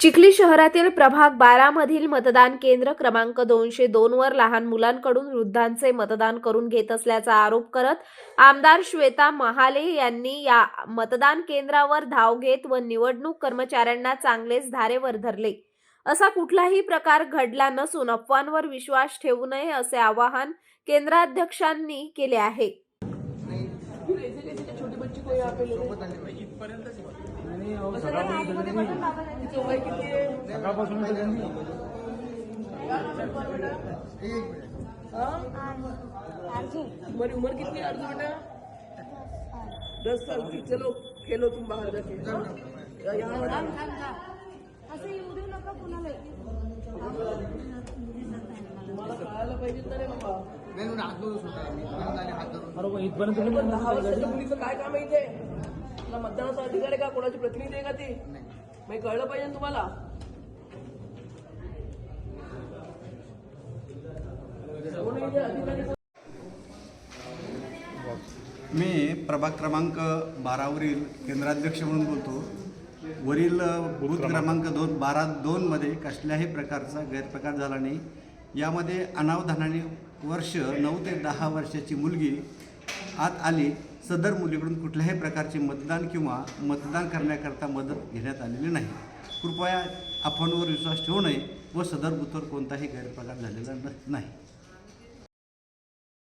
चिखली शहरातील प्रभाग 12 मधील मतदान केंद्र क्रमांक 202 वर लहान मुलांकडून वृद्धांचे मतदान करून घेत असल्याचा आरोप करत आमदार श्वेता महाले यांनी या मतदान केंद्रावर धाव घेत व निवडणूक कर्मचाऱ्यांना चांगलेच धारेवर धरले। असा कुठलाही प्रकार घडला नसून अफवांवर विश्वास ठेवू नये असे आवाहन केंद्राध्यक्षांनी केले आहे। तुम्हारी उम्र कितनी है अर्जुन बेटा? 10 साल की। चलो खेलो तुम बाहर जाके। तुम्हाला कळायला पाहिजे ना रे बाबा। अरे 10 वर्षाच्या मुलीचं काय काम आहे इथे? तुला मतदानाचा अधिकार आहे का? कोणाची प्रतिनिधी आहे का ती? मग कळलं पाहिजे ना तुम्हाला। मी प्रभाग क्रमांक 12 वरील केंद्राध्यक्ष म्हणून बोलतो। वरील बूथ क्रमांक 12-2 मध्ये कसल्याही प्रकारचा गैरप्रकार झाला नाही। यामध्ये अनावधानाने 9 ते 10 वर्षाची मुलगी आत आली। सदर मुलीकडून कुठल्याही प्रकारचे मतदान किंवा मतदान करण्याकरता मदत घेण्यात आलेली नाही। कृपया अफवांवर विश्वास ठेवू नये व सदर बूथवर कोणताही गैरप्रकार झालेला नाही।